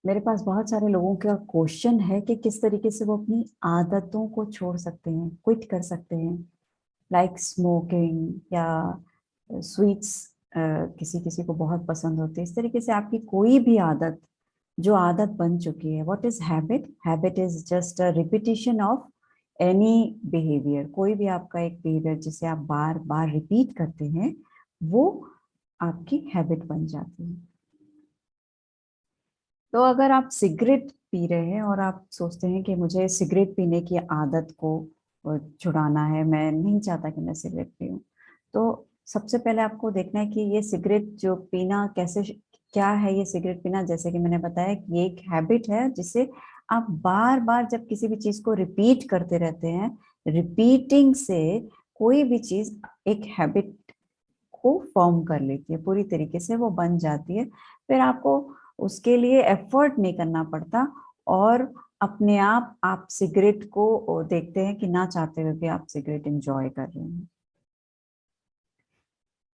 मेरे पास बहुत सारे लोगों का क्वेश्चन है कि किस तरीके से वो अपनी आदतों को छोड़ सकते हैं, क्विट कर सकते हैं, लाइक स्मोकिंग या स्वीट्स। किसी किसी को बहुत पसंद होती है। इस तरीके से आपकी कोई भी आदत जो आदत बन चुकी है। What is habit? Habit is just a repetition of any behaviour. कोई भी आपका एक बिहेवियर जिसे आप बार बार रिपीट करते हैं, वो आपकी हैबिट बन जाती है। तो अगर आप सिगरेट पी रहे हैं और आप सोचते हैं कि मुझे सिगरेट पीने की आदत को छुड़ाना है, मैं नहीं चाहता कि मैं सिगरेट पीऊं, तो सबसे पहले आपको देखना है कि ये सिगरेट जो पीना कैसे, क्या है ये सिगरेट पीना। जैसे कि मैंने बताया कि ये एक हैबिट है जिसे आप बार बार जब किसी भी चीज को रिपीट करते रहते हैं, रिपीटिंग से कोई भी चीज एक हैबिट को फॉर्म कर लेती है, पूरी तरीके से वो बन जाती है। फिर आपको उसके लिए एफर्ट नहीं करना पड़ता और अपने आप सिगरेट को देखते हैं कि ना चाहते हुए भी आप सिगरेट एंजॉय कर रहे हैं।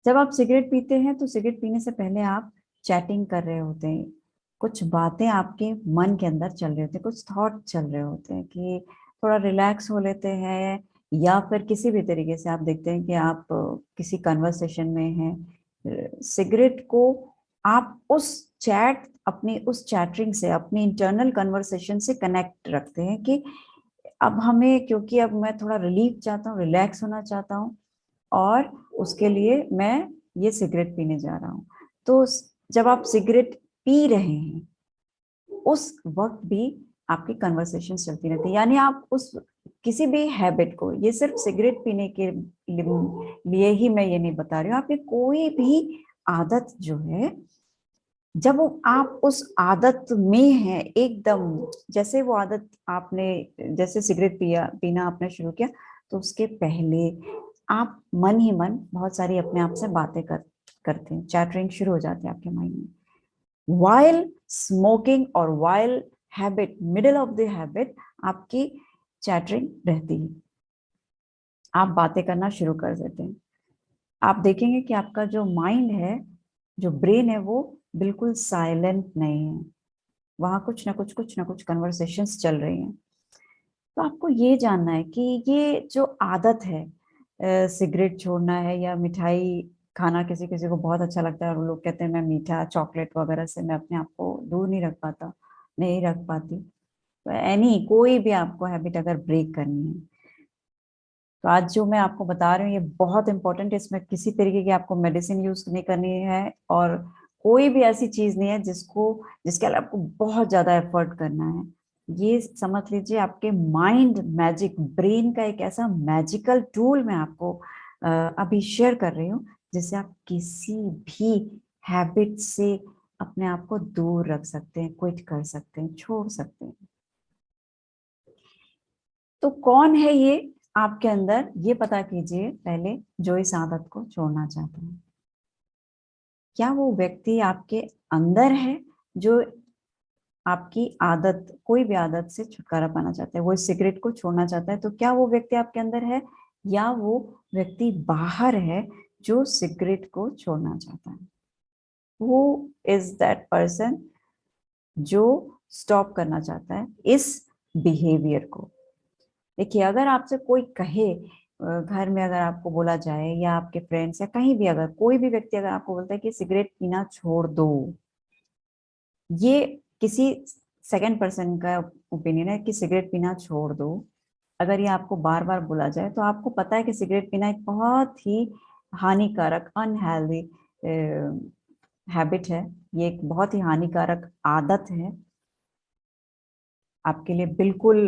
जब आप सिगरेट पीते हैं तो सिगरेट पीने से पहले आप चैटिंग कर रहे होते हैं, कुछ बातें आपके मन के अंदर चल रहे होते हैं, कुछ थॉट चल रहे होते हैं कि थोड़ा रिलैक्स हो लेते हैं, या फिर किसी भी तरीके से आप देखते हैं कि आप किसी कन्वर्सेशन में हैं। सिगरेट को आप उस चैट, अपनी उस चैटरिंग से, अपनी इंटरनल कन्वर्सेशन से कनेक्ट रखते हैं कि अब हमें, क्योंकि अब मैं थोड़ा रिलीफ चाहता हूँ, रिलैक्स होना चाहता हूँ, और उसके लिए मैं ये सिगरेट पीने जा रहा हूँ। तो जब आप सिगरेट पी रहे हैं उस वक्त भी आपकी कन्वर्सेशन चलती रहती है। यानी आप उस किसी भी हैबिट को, ये सिर्फ सिगरेट पीने के लिए ही मैं ये नहीं बता रही हूँ, आपकी कोई भी आदत जो है, जब वो आप उस आदत में हैं एकदम, जैसे वो आदत आपने, जैसे सिगरेट पीना आपने शुरू किया, तो उसके पहले आप मन ही मन बहुत सारी अपने आप से बातें करते हैं, चैटरिंग शुरू हो जाती है आपके माइंड में। वाइल स्मोकिंग और while habit, middle of the habit आपकी चैटरिंग रहती है, आप बातें करना शुरू कर देते हैं। आप देखेंगे कि आपका जो माइंड है, जो ब्रेन है, वो बिल्कुल साइलेंट नहीं है, वहां कुछ ना कुछ कन्वर्सेशंस चल रही हैं। तो आपको ये जानना है कि ये जो आदत है, सिगरेट छोड़ना है या मिठाई खाना, किसी किसी को बहुत अच्छा लगता है और लोग कहते हैं मैं मीठा चॉकलेट वगैरह से मैं अपने आप को दूर नहीं रख पाता, नहीं रख पाती। तो एनी कोई भी आपको हैबिट अगर ब्रेक करनी है, तो आज जो मैं आपको बता रही हूँ ये बहुत इंपॉर्टेंट है। इसमें किसी तरीके की आपको मेडिसिन यूज नहीं करनी है, और कोई भी ऐसी चीज नहीं है जिसके लिए आपको बहुत ज्यादा एफर्ट करना है। ये समझ लीजिए आपके माइंड मैजिक, ब्रेन का एक ऐसा मैजिकल टूल मैं आपको अभी शेयर कर रही हूँ, जिससे आप किसी भी हैबिट से अपने आप को दूर रख सकते हैं, क्विट कर सकते हैं, छोड़ सकते हैं। तो कौन है ये आपके अंदर, ये पता कीजिए पहले, जो इस आदत को छोड़ना चाहता है। क्या वो व्यक्ति आपके अंदर है जो आपकी आदत, कोई भी आदत से छुटकारा पाना चाहता है, वो इस सिगरेट को छोड़ना चाहता है, तो क्या वो व्यक्ति आपके अंदर है, या वो व्यक्ति बाहर है जो सिगरेट को छोड़ना चाहता है? हु इज दैट पर्सन जो स्टॉप करना चाहता है इस बिहेवियर को? देखिए, अगर आपसे कोई कहे, घर में अगर आपको बोला जाए, या आपके फ्रेंड्स, या कहीं भी अगर कोई भी व्यक्ति अगर आपको बोलता है कि सिगरेट पीना छोड़ दो, ये किसी सेकंड पर्सन का ओपिनियन है कि सिगरेट पीना छोड़ दो, अगर ये आपको बार बार बोला जाए, तो आपको पता है कि सिगरेट पीना एक बहुत ही हानिकारक, अनहेल्दी हैबिट है। ये एक बहुत ही हानिकारक आदत है, आपके लिए बिल्कुल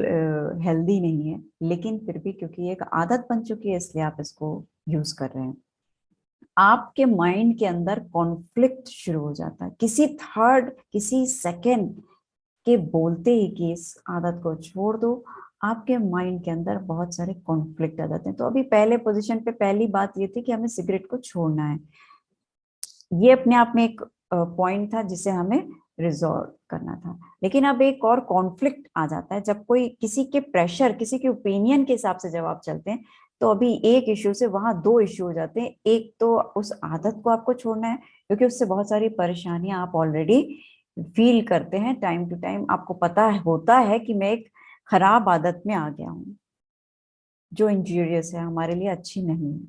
हेल्दी नहीं है। लेकिन फिर भी क्योंकि ये एक आदत बन चुकी है, इसलिए आप इसको यूज कर रहे हैं। आपके माइंड के अंदर कॉन्फ्लिक्ट शुरू हो जाता है, किसी थर्ड, किसी सेकंड के बोलते ही कि इस आदत को छोड़ दो, आपके माइंड के अंदर बहुत सारे कॉन्फ्लिक्ट आ जाते हैं। तो अभी पहले पोजीशन पे पहली बात ये थी कि हमें सिगरेट को छोड़ना है, ये अपने आप में एक पॉइंट था जिसे हमें रिजॉल्व करना था। लेकिन अब एक और कॉन्फ्लिक्ट आ जाता है, जब कोई किसी के प्रेशर, किसी के ओपिनियन के हिसाब से जब आप चलते हैं, तो अभी एक इश्यू से वहां दो इश्यू हो जाते हैं। एक तो उस आदत को आपको छोड़ना है, क्योंकि उससे बहुत सारी परेशानियां आप ऑलरेडी फील करते हैं टाइम टू टाइम, आपको पता होता है कि मैं एक खराब आदत में आ गया हूँ जो इंजूरियस है, हमारे लिए अच्छी नहीं है।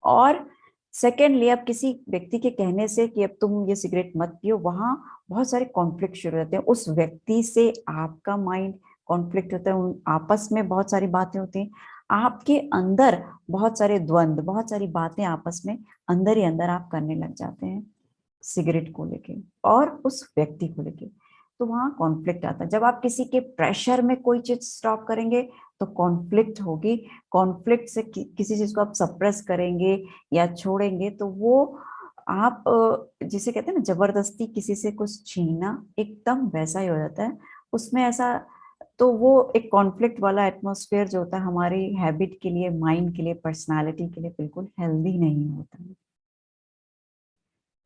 और सेकेंडली, अब किसी व्यक्ति के कहने से कि अब तुम ये सिगरेट मत पियो, वहां बहुत सारे कॉन्फ्लिक्ट शुरू होते हैं, उस व्यक्ति से आपका माइंड कॉन्फ्लिक्ट होता है, उन आपस में बहुत सारी बातें होती हैं, आपके अंदर बहुत सारे द्वंद्व, बहुत सारी बातें आपस में अंदर ही अंदर आप करने लग जाते हैं सिगरेट को लेके और उस व्यक्ति को लेके। तो वहां कॉन्फ्लिक्ट आता है। जब आप किसी के प्रेशर में कोई चीज स्टॉप करेंगे तो कॉन्फ्लिक्ट होगी। कॉन्फ्लिक्ट से किसी चीज को आप सप्रेस करेंगे या छोड़ेंगे तो वो आप जिसे कहते हैं ना जबरदस्ती किसी से कुछ छीनना, एकदम वैसा ही हो जाता है उसमें ऐसा। तो वो एक कॉन्फ्लिक्ट वाला एटमॉस्फेयर जो होता है हमारी हैबिट के लिए, माइंड के लिए, पर्सनालिटी के लिए बिल्कुल हेल्दी नहीं होता है।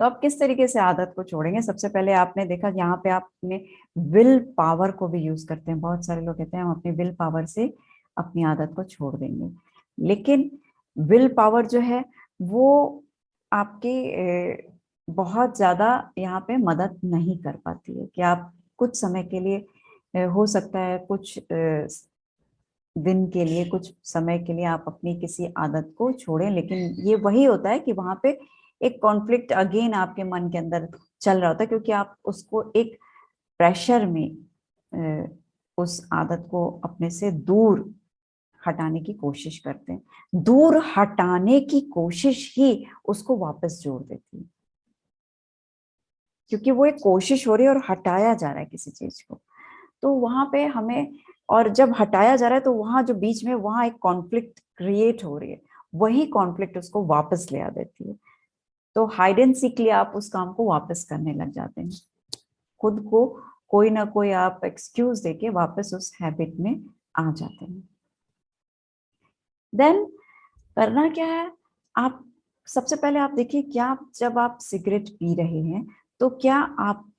तो आप किस तरीके से आदत को छोड़ेंगे? सबसे पहले आपने देखा यहाँ पे आप अपने विल पावर को भी यूज करते हैं। बहुत सारे लोग कहते हैं हम अपने विल पावर से अपनी आदत को छोड़ देंगे, लेकिन विल पावर जो है वो आपके बहुत ज्यादा यहाँ पे मदद नहीं कर पाती है कि आप कुछ समय के लिए हो सकता है कुछ दिन के लिए, कुछ समय के लिए आप अपनी किसी आदत को छोड़ें, लेकिन ये वही होता है कि वहां पे एक कॉन्फ्लिक्ट अगेन आपके मन के अंदर चल रहा होता है, क्योंकि आप उसको एक प्रेशर में उस आदत को अपने से दूर हटाने की कोशिश करते हैं। दूर हटाने की कोशिश ही उसको वापस जोड़ देती है, क्योंकि वो एक कोशिश हो रही है और हटाया जा रहा है किसी चीज को। तो वहां पे हमें, और जब हटाया जा रहा है तो वहां जो बीच में वहां एक कॉन्फ्लिक्ट क्रिएट हो रही है, वही कॉन्फ्लिक्ट उसको वापस ले आ देती है। तो हाइड एंड सीक लिए आप उस काम को वापस करने लग जाते हैं, खुद को कोई ना कोई आप एक्सक्यूज देके वापस उस हैबिट में आ जाते हैं। देन करना क्या है, आप सबसे पहले आप देखिए क्या जब आप सिगरेट पी रहे हैं तो क्या आप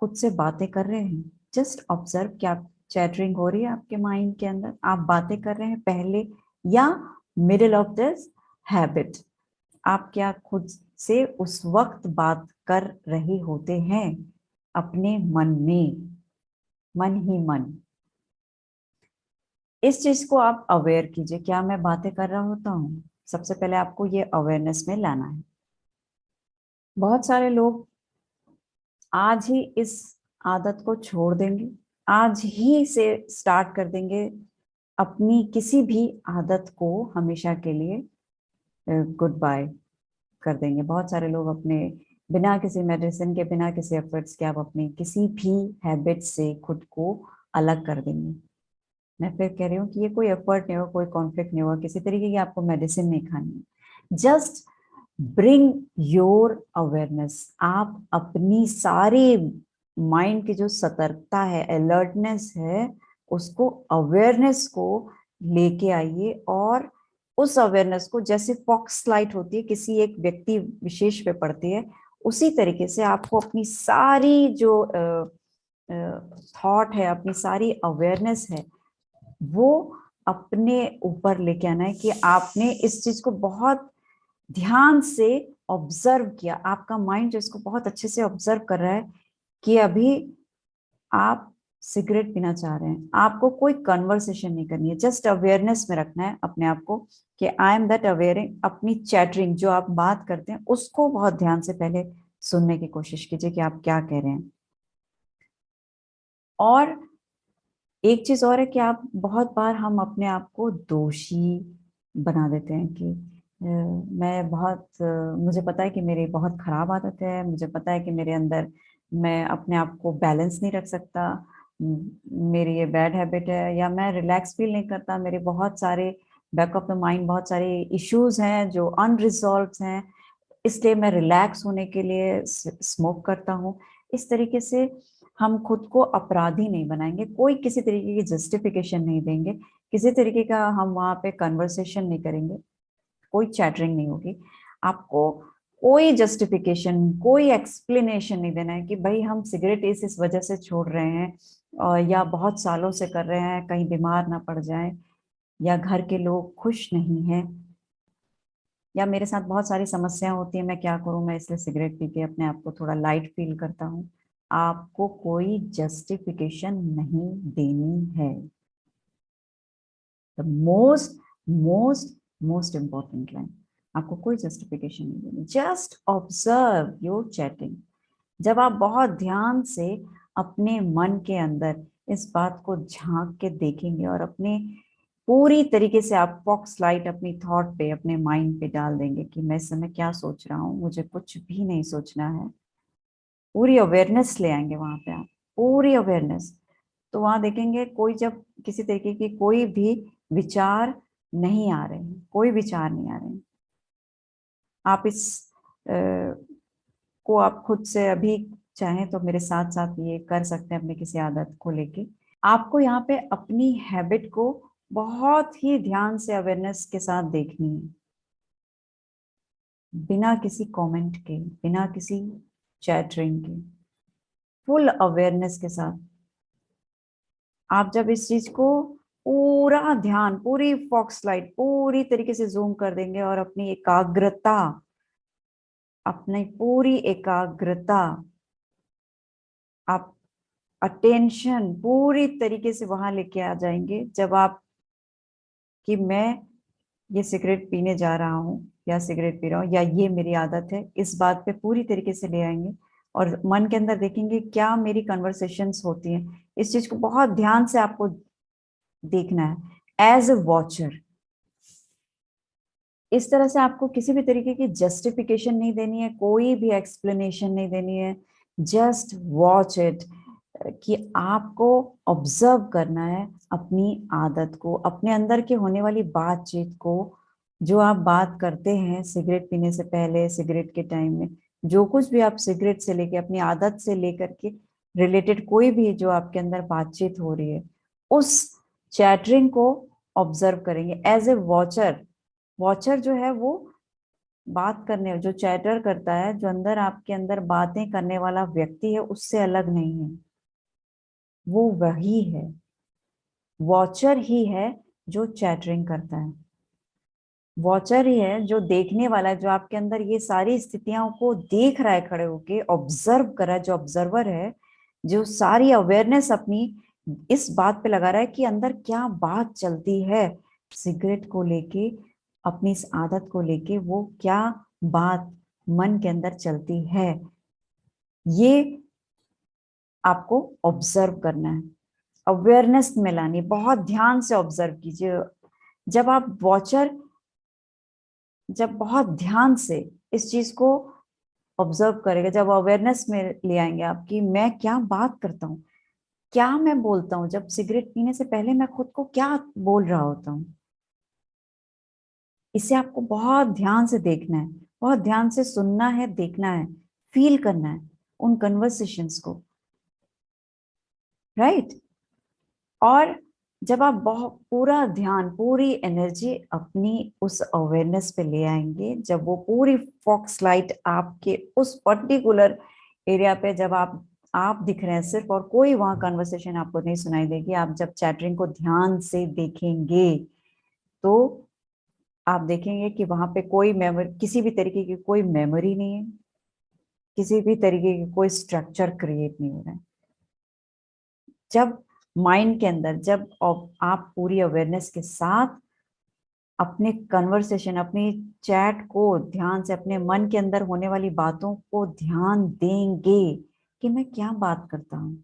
खुद से बातें कर रहे हैं? जस्ट ऑब्जर्व, क्या चैटरिंग हो रही है आपके माइंड के अंदर? आप बातें कर रहे हैं पहले या मिडिल ऑफ दिस हैबिट? आप क्या खुद से उस वक्त बात कर रहे होते हैं अपने मन में, मन ही मन? इस चीज को आप अवेयर कीजिए, क्या मैं बातें कर रहा होता हूँ? सबसे पहले आपको ये अवेयरनेस में लाना है। बहुत सारे लोग आज ही इस आदत को छोड़ देंगे, आज ही से स्टार्ट कर देंगे अपनी किसी भी आदत को हमेशा के लिए गुड बाय कर देंगे। बहुत सारे लोग अपने बिना किसी मेडिसिन के, बिना किसी एफर्ट्स के आप अपनी किसी भी हैबिट से खुद को अलग कर देंगे। मैं फिर कह रही हूँ कि ये कोई एफर्ट नहीं होगा, कोई कॉन्फ्लिक्ट नहीं होगा, किसी तरीके की आपको मेडिसिन नहीं खानी है। Just bring your awareness. आप अपनी सारी माइंड की जो सतर्कता है, अलर्टनेस है, उसको, अवेयरनेस को लेके आइए। और उस अवेयरनेस को जैसे फॉक्स लाइट होती है किसी एक व्यक्ति विशेष पे पड़ती है, उसी तरीके से आपको अपनी सारी जो थॉट है, अपनी सारी अवेयरनेस है, वो अपने ऊपर लेके आना है कि आपने इस चीज को बहुत ध्यान से ऑब्जर्व किया। आपका माइंड जो इसको बहुत अच्छे से ऑब्जर्व कर रहा है कि अभी आप सिगरेट पीना चाह रहे हैं। आपको कोई कन्वर्सेशन नहीं करनी है, जस्ट अवेयरनेस में रखना है अपने आप को कि आई एम दैट अवेयरिंग। अपनी चैटरिंग जो आप बात करते हैं उसको बहुत ध्यान से पहले सुनने की कोशिश कीजिए कि आप क्या कह रहे हैं। और एक चीज और है कि आप बहुत बार हम अपने आप को दोषी बना देते हैं कि मैं बहुत मुझे पता है कि मेरी बहुत खराब आदत है, मुझे पता है कि मेरे अंदर मैं अपने आप को बैलेंस नहीं रख सकता, मेरी ये बैड हैबिट है, या मैं रिलैक्स फील नहीं करता, मेरे बहुत सारे बैक ऑफ द माइंड बहुत सारे इश्यूज हैं जो अनरिजॉल्व हैं, इसलिए मैं रिलैक्स होने के लिए स्मोक करता हूँ। इस तरीके से हम खुद को अपराधी नहीं बनाएंगे, कोई किसी तरीके की जस्टिफिकेशन नहीं देंगे, किसी तरीके का हम वहां पे कन्वर्सेशन नहीं करेंगे, कोई चैटरिंग नहीं होगी। आपको कोई जस्टिफिकेशन, कोई एक्सप्लेनेशन नहीं देना है कि भाई हम सिगरेट इस वजह से छोड़ रहे हैं, या बहुत सालों से कर रहे हैं, कहीं बीमार ना पड़ जाए, या घर के लोग खुश नहीं हैं, या मेरे साथ बहुत सारी समस्या होती है, मैं क्या करूं, मैं इसलिए सिगरेट पी के अपने आप को थोड़ा लाइट फील करता हूँ। आपको कोई जस्टिफिकेशन नहीं देनी है। The most most most important line, आपको कोई जस्टिफिकेशन नहीं देनी, जस्ट ऑब्जर्व योर चैटिंग। जब आप बहुत ध्यान से अपने मन के अंदर इस बात को झांक के देखेंगे और अपने पूरी तरीके से आप फॉक्स लाइट अपनी थॉट पे, अपने माइंड पे डाल देंगे कि मैं इस समय क्या सोच रहा हूँ, मुझे कुछ भी नहीं सोचना है, पूरी अवेयरनेस ले आएंगे वहां पे आप, पूरी अवेयरनेस। तो वहां देखेंगे कोई, जब किसी तरीके की कोई भी विचार नहीं आ रहे हैं, कोई विचार नहीं आ रहे हैं, आप इस को आप खुद से अभी चाहें तो मेरे साथ साथ ये कर सकते हैं अपने किसी आदत को लेके। आपको यहाँ पे अपनी हैबिट को बहुत ही ध्यान से अवेयरनेस के साथ देखनी है, बिना किसी कमेंट के, बिना किसी चैटरिंग के, फुल अवेयरनेस के साथ। आप जब इस चीज को पूरा ध्यान, पूरी फॉक्स लाइट पूरी तरीके से जूम कर देंगे और अपनी एकाग्रता, अपनी पूरी एकाग्रता, आप अटेंशन पूरी तरीके से वहां लेके आ जाएंगे, जब आप कि मैं ये सिगरेट पीने जा रहा हूँ या सिगरेट पी रहा हूँ या ये मेरी आदत है, इस बात पे पूरी तरीके से ले आएंगे और मन के अंदर देखेंगे क्या मेरी कन्वर्सेशंस होती हैं। इस चीज को बहुत ध्यान से आपको देखना है एज ए वॉचर। इस तरह से आपको किसी भी तरीके की जस्टिफिकेशन नहीं देनी है, कोई भी एक्सप्लेनेशन नहीं देनी है, जस्ट वॉच इट। कि आपको ऑब्जर्व करना है अपनी आदत को, अपने अंदर के होने वाली बातचीत को, जो आप बात करते हैं सिगरेट पीने से पहले, सिगरेट के टाइम में, जो कुछ भी आप सिगरेट से लेके अपनी आदत से लेकर के रिलेटेड कोई भी जो आपके अंदर बातचीत हो रही है, उस चैटरिंग को ऑब्जर्व करेंगे एज ए वॉचर। वॉचर जो है वो बात करने, जो चैटर करता है, जो अंदर आपके अंदर बातें करने वाला व्यक्ति है, उससे अलग नहीं है, वो वही है, वॉचर ही है जो चैटरिंग करता है, वॉचर ही है जो देखने वाला है, जो आपके अंदर ये सारी स्थितियों को देख रहा है, खड़े होके ऑब्जर्व कर रहा है, जो ऑब्जर्वर है, जो सारी अवेयरनेस अपनी इस बात पे लगा रहा है कि अंदर क्या बात चलती है सिगरेट को लेके, अपनी इस आदत को लेके, वो क्या बात मन के अंदर चलती है, ये आपको ऑब्जर्व करना है, अवेयरनेस में लानी, बहुत ध्यान से ऑब्जर्व कीजिए। जब आप वॉचर, जब बहुत ध्यान से इस चीज को ऑब्जर्व करेगा, जब अवेयरनेस में ले आएंगे आप कि मैं क्या बात करता हूँ, क्या मैं बोलता हूँ, जब सिगरेट पीने से पहले मैं खुद को क्या बोल रहा होता हूँ, इसे आपको बहुत ध्यान से देखना है, बहुत ध्यान से सुनना है, देखना है, फील करना है उन कन्वर्सेशंस को, राइट। और जब आप बहुत पूरा ध्यान, पूरी एनर्जी अपनी उस अवेयरनेस पे ले आएंगे, जब वो पूरी फॉक्स लाइट आपके उस पर्टिकुलर एरिया पे, जब आप दिख रहे हैं सिर्फ, और कोई वहां कन्वर्सेशन आपको नहीं सुनाई देगी, आप जब चैटरिंग को ध्यान से देखेंगे तो आप देखेंगे कि वहां पे कोई मेमोरी, किसी भी तरीके की कोई मेमोरी नहीं है, किसी भी तरीके की कोई स्ट्रक्चर क्रिएट नहीं हो रहा है। जब माइंड के अंदर, जब आप पूरी अवेयरनेस के साथ अपने कन्वर्सेशन, अपनी चैट को ध्यान से, अपने मन के अंदर होने वाली बातों को ध्यान देंगे कि मैं क्या बात करता हूँ,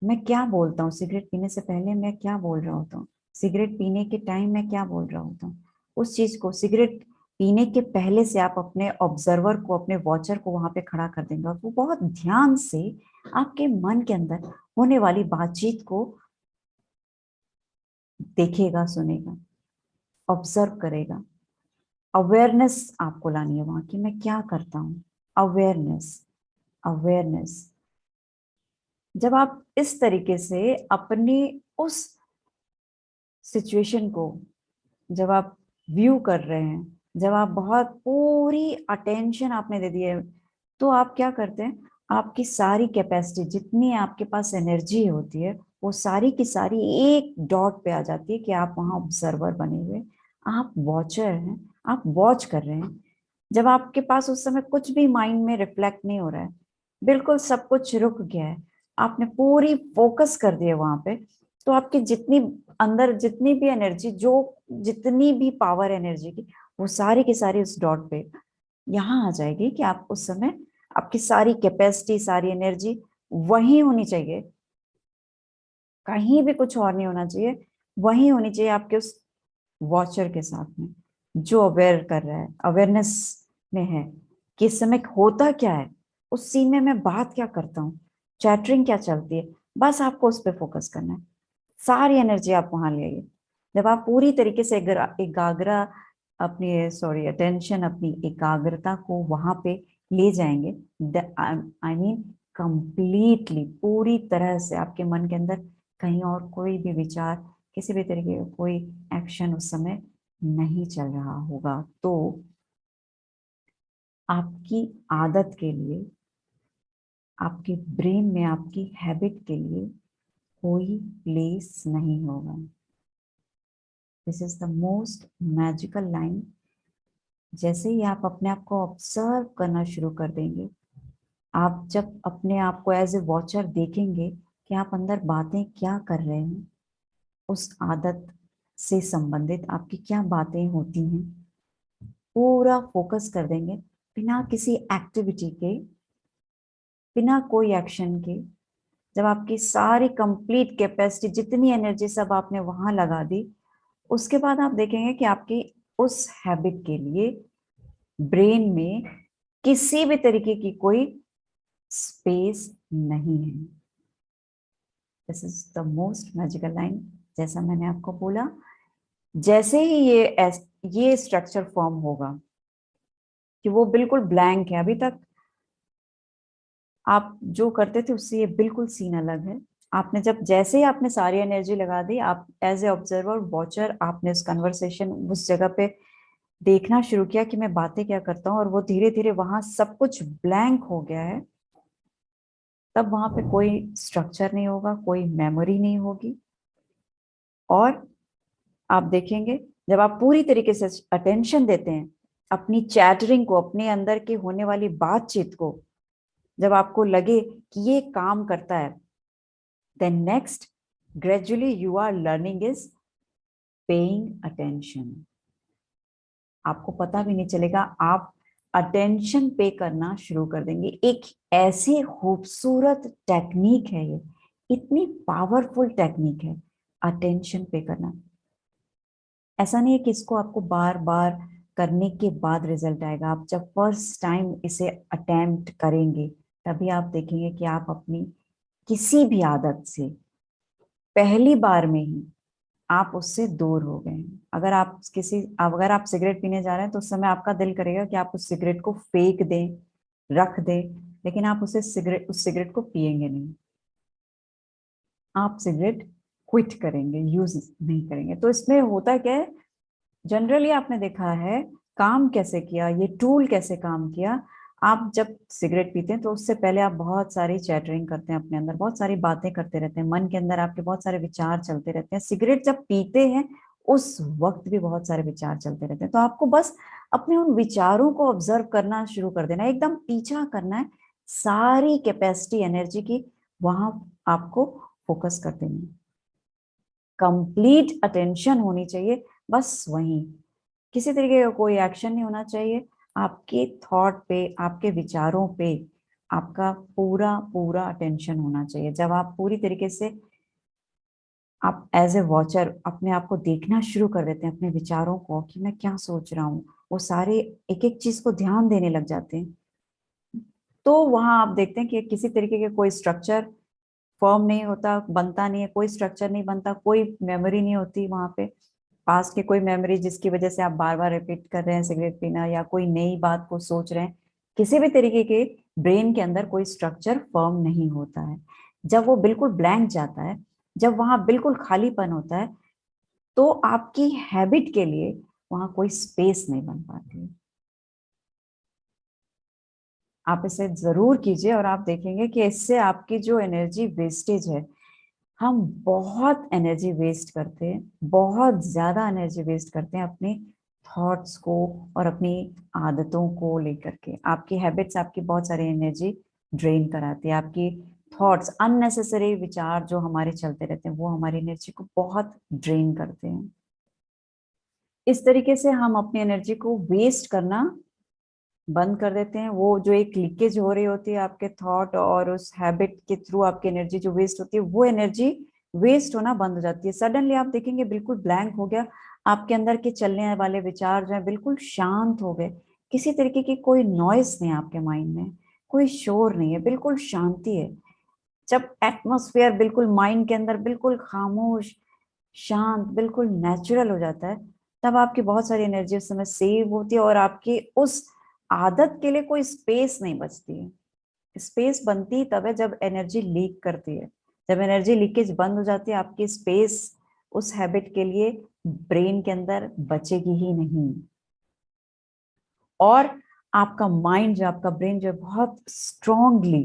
मैं क्या बोलता हूँ, सिगरेट पीने से पहले मैं क्या बोल रहा होता हूँ, सिगरेट पीने के टाइम मैं क्या बोल रहा होता हूँ, उस चीज को सिगरेट पीने के पहले से आप अपने ऑब्जर्वर को, अपने वॉचर को वहां पे खड़ा कर देंगे और वो बहुत ध्यान से आपके मन के अंदर होने वाली बातचीत को देखेगा, सुनेगा, ऑब्जर्व करेगा। अवेयरनेस आपको लानी है वहां की, मैं क्या करता हूँ, अवेयरनेस, अवेयरनेस। जब आप इस तरीके से अपनी उस सिचुएशन को जब आप व्यू कर रहे हैं, जब आप बहुत पूरी अटेंशन आपने दे दी है, तो आप क्या करते हैं, आपकी सारी कैपेसिटी, जितनी आपके पास एनर्जी होती है, वो सारी की सारी एक डॉट पे आ जाती है कि आप वहां ऑब्जर्वर बने हुए, आप वॉचर हैं, आप वॉच कर रहे हैं। जब आपके पास उस समय कुछ भी माइंड में रिफ्लेक्ट नहीं हो रहा है, बिल्कुल सब कुछ रुक गया है, आपने पूरी फोकस कर दी है वहां पे, तो आपकी जितनी अंदर जितनी भी एनर्जी, जो जितनी भी पावर एनर्जी की, वो सारी की सारी उस डॉट पे यहाँ आ जाएगी कि आप उस समय आपकी सारी कैपेसिटी, सारी एनर्जी वही होनी चाहिए, कहीं भी कुछ और नहीं होना चाहिए, वही होनी चाहिए आपके उस वॉचर के साथ में, जो अवेयर कर रहा है, अवेयरनेस में है कि इस समय होता क्या है, उस सीन में मैं बात क्या करता हूँ, चैटरिंग क्या चलती है, बस आपको उस पर फोकस करना है, सारी एनर्जी आप वहां ले आइए। जब आप पूरी तरीके से एकाग्र अपनी सॉरी अटेंशन, अपनी एकाग्रता को वहां पे ले जाएंगे, आई मीन कंप्लीटली पूरी तरह से आपके मन के अंदर कहीं और कोई भी विचार, किसी भी तरीके का कोई एक्शन उस समय नहीं चल रहा होगा, तो आपकी आदत के लिए, आपके ब्रेन में, आपकी हैबिट के लिए कोई प्लेस नहीं होगा। This is the most magical line. जैसे ही आप अपने आप को ऑब्जर्व करना शुरू कर देंगे, आप जब अपने आप को एज ए वॉचर देखेंगे कि आप अंदर बातें क्या कर रहे हैं, उस आदत से संबंधित आपकी क्या बातें होती हैं, पूरा फोकस कर देंगे, बिना किसी एक्टिविटी के, बिना कोई एक्शन के। जब आपकी सारी कंप्लीट कैपेसिटी, जितनी एनर्जी सब आपने वहां लगा दी, उसके बाद आप देखेंगे कि आपकी उस हैबिट के लिए ब्रेन में किसी भी तरीके की कोई स्पेस नहीं है। This is the most magical line. जैसा मैंने आपको बोला, जैसे ही ये स्ट्रक्चर फॉर्म होगा कि वो बिल्कुल ब्लैंक है, अभी तक आप जो करते थे उससे ये बिल्कुल सीन अलग है। आपने जब जैसे ही आपने सारी एनर्जी लगा दी, आप एज ए ऑब्जर्वर वॉचर, आपने उस कन्वर्सेशन, उस जगह पे देखना शुरू किया कि मैं बातें क्या करता हूँ, और वो धीरे धीरे वहां सब कुछ ब्लैंक हो गया है, तब वहां पे कोई स्ट्रक्चर नहीं होगा, कोई मेमोरी नहीं होगी। और आप देखेंगे, जब आप पूरी तरीके से अटेंशन देते हैं अपनी चैटरिंग को, अपने अंदर की होने वाली बातचीत को, जब आपको लगे कि ये काम करता है, then next gradually you are learning is paying attention। आपको पता भी नहीं चलेगा, आप अटेंशन पे करना शुरू कर देंगे। एक ऐसी खूबसूरत टेक्निक है ये, इतनी पावरफुल टेक्निक है अटेंशन पे करना। ऐसा नहीं है कि इसको आपको बार बार करने के बाद रिजल्ट आएगा। आप जब फर्स्ट टाइम इसे अटेम्प्ट करेंगे, तभी आप देखेंगे कि आप अपनी किसी भी आदत से पहली बार में ही आप उससे दूर हो गए हैं। अगर आप सिगरेट पीने जा रहे हैं, तो उस समय आपका दिल करेगा कि आप उस सिगरेट को फेंक दें, रख दें, लेकिन आप उस सिगरेट को पिएंगे नहीं। आप सिगरेट क्विट करेंगे, यूज नहीं करेंगे। तो इसमें होता क्या है, जनरली आपने देखा है काम कैसे किया, ये टूल कैसे काम किया। आप जब सिगरेट पीते हैं, तो उससे पहले आप बहुत सारी चैटरिंग करते हैं, अपने अंदर बहुत सारी बातें करते रहते हैं, मन के अंदर आपके बहुत सारे विचार चलते रहते हैं। सिगरेट जब पीते हैं, उस वक्त भी बहुत सारे विचार चलते रहते हैं। तो आपको बस अपने उन विचारों को ऑब्जर्व करना शुरू कर देना है, एकदम पीछा करना है, सारी कैपेसिटी एनर्जी की वहां आपको फोकस कर देनी है, कंप्लीट अटेंशन होनी चाहिए बस वहीं। किसी तरीके का कोई एक्शन नहीं होना चाहिए, आपके थॉट पे, आपके विचारों पे आपका पूरा पूरा अटेंशन होना चाहिए। जब आप पूरी तरीके से, आप एज ए वॉचर अपने आप को देखना शुरू कर देते हैं, अपने विचारों को कि मैं क्या सोच रहा हूँ, वो सारे एक एक चीज को ध्यान देने लग जाते हैं, तो वहां आप देखते हैं कि किसी तरीके के कोई स्ट्रक्चर फॉर्म नहीं होता, बनता नहीं है, कोई स्ट्रक्चर नहीं बनता, कोई मेमोरी नहीं होती वहां पे, पास की कोई मेमोरी जिसकी वजह से आप बार बार रिपीट कर रहे हैं सिगरेट पीना, या कोई नई बात को सोच रहे हैं। किसी भी तरीके के ब्रेन के अंदर कोई स्ट्रक्चर फॉर्म नहीं होता है। जब वो बिल्कुल ब्लैंक जाता है, जब वहां बिल्कुल खालीपन होता है, तो आपकी हैबिट के लिए वहां कोई स्पेस नहीं बन पाती है। आप इसे जरूर कीजिए, और आप देखेंगे कि इससे आपकी जो एनर्जी वेस्टेज है, हम बहुत एनर्जी वेस्ट करते हैं, बहुत ज्यादा एनर्जी वेस्ट करते हैं अपने थॉट्स को और अपनी आदतों को लेकर के। आपकी हैबिट्स आपकी बहुत सारी एनर्जी ड्रेन कराती है। आपकी थॉट्स, अननेसेसरी विचार जो हमारे चलते रहते हैं वो हमारी एनर्जी को बहुत ड्रेन करते हैं। इस तरीके से हम अपनी एनर्जी को वेस्ट करना बंद कर देते हैं। वो जो एक लीकेज हो रही होती है आपके थॉट और उस हैबिट के थ्रू आपकी एनर्जी जो वेस्ट होती है, वो एनर्जी वेस्ट होना बंद हो जाती है। सडनली आप देखेंगे बिल्कुल ब्लैंक हो गया, आपके अंदर के चलने वाले विचार जो है बिल्कुल शांत हो गए। किसी तरीके की कोई नॉइस नहीं है आपके माइंड में, कोई शोर नहीं है, बिल्कुल शांति है। जब एटमॉस्फेयर बिल्कुल माइंड के अंदर बिल्कुल खामोश, शांत, बिल्कुल नेचुरल हो जाता है, तब आपकी बहुत सारी एनर्जी उस समय सेव होती है और आपकी उस आदत के लिए कोई स्पेस नहीं बचती है। स्पेस बनती तब है जब एनर्जी लीक करती है। जब एनर्जी लीकेज बंद हो जाती है, आपकी स्पेस उस हैबिट के लिए ब्रेन के अंदर बचेगी ही नहीं। और आपका माइंड जो, आपका ब्रेन जो है बहुत स्ट्रांगली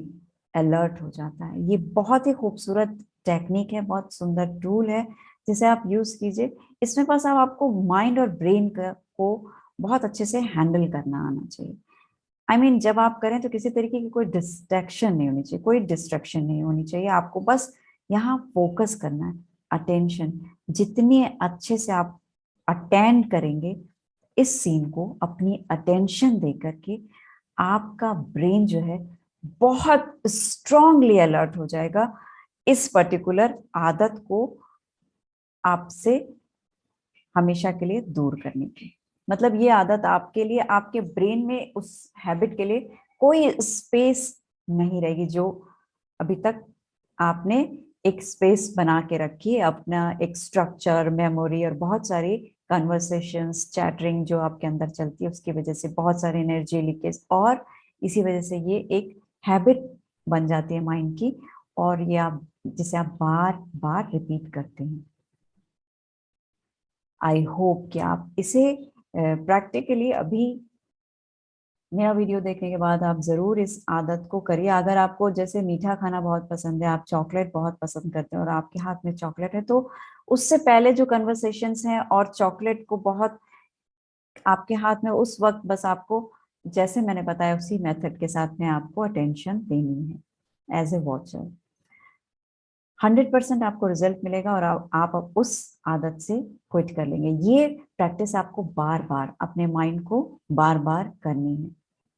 अलर्ट हो जाता है। ये बहुत ही खूबसूरत टेक्निक है, बहुत सुंदर टूल है जिसे आप यूज कीजिए। इसमें बस आपको माइंड और ब्रेन को बहुत अच्छे से हैंडल करना आना चाहिए। जब आप करें तो किसी तरीके की कोई डिस्ट्रैक्शन नहीं होनी चाहिए, कोई डिस्ट्रैक्शन नहीं होनी चाहिए। आपको बस यहाँ फोकस करना है, अटेंशन। जितनी अच्छे से आप अटेंड करेंगे इस सीन को अपनी अटेंशन देकर के, आपका ब्रेन जो है बहुत स्ट्रांगली अलर्ट हो जाएगा इस पर्टिकुलर आदत को आपसे हमेशा के लिए दूर करने की। मतलब ये आदत आपके लिए, आपके ब्रेन में उस हैबिट के लिए कोई स्पेस नहीं रहेगी। जो अभी तक आपने एक स्पेस बना के रखी है, अपना एक स्ट्रक्चर, मेमोरी और बहुत सारी कन्वर्सेशंस, चैटरिंग जो आपके अंदर चलती है, उसकी वजह से बहुत सारी एनर्जी लीकेज, और इसी वजह से ये एक हैबिट बन जाती है माइंड की, और ये आप जिसे आप बार बार रिपीट करते हैं। आई होप कि आप इसे प्रैक्टिकली अभी मेरा वीडियो देखने के बाद आप जरूर इस आदत को करिए। अगर आपको जैसे मीठा खाना बहुत पसंद है, आप चॉकलेट बहुत पसंद करते हैं और आपके हाथ में चॉकलेट है, तो उससे पहले जो कन्वर्सेशंस हैं और चॉकलेट को बहुत आपके हाथ में, उस वक्त बस आपको जैसे मैंने बताया उसी मेथड के साथ में आपको अटेंशन देनी है एज ए वॉचर। 100% आपको रिजल्ट मिलेगा और आप उस आदत से क्विट कर लेंगे। ये प्रैक्टिस आपको बार बार अपने माइंड को बार बार करनी है।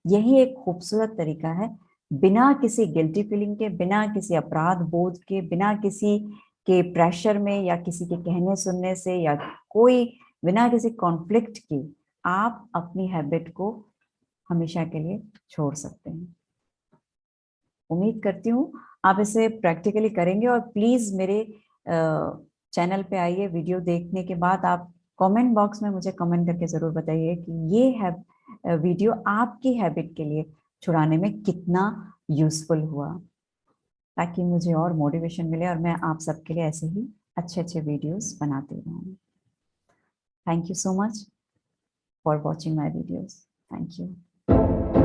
यही एक खूबसूरत तरीका है, बिना किसी गिल्टी फीलिंग के, बिना किसी अपराध बोध के, बिना किसी के प्रेशर में या किसी के कहने सुनने से, या कोई बिना किसी कॉन्फ्लिक्ट के आप अपनी हैबिट को हमेशा के लिए छोड़ सकते हैं। उम्मीद करती हूँ आप इसे प्रैक्टिकली करेंगे। और प्लीज मेरे चैनल पे आइए, वीडियो देखने के बाद आप कमेंट बॉक्स में मुझे कमेंट करके जरूर बताइए कि ये है वीडियो आपकी हैबिट के लिए छुड़ाने में कितना यूजफुल हुआ, ताकि मुझे और मोटिवेशन मिले और मैं आप सबके लिए ऐसे ही अच्छे अच्छे वीडियोस बनाती रहूँ। Thank you so much for watching my videos. Thank you.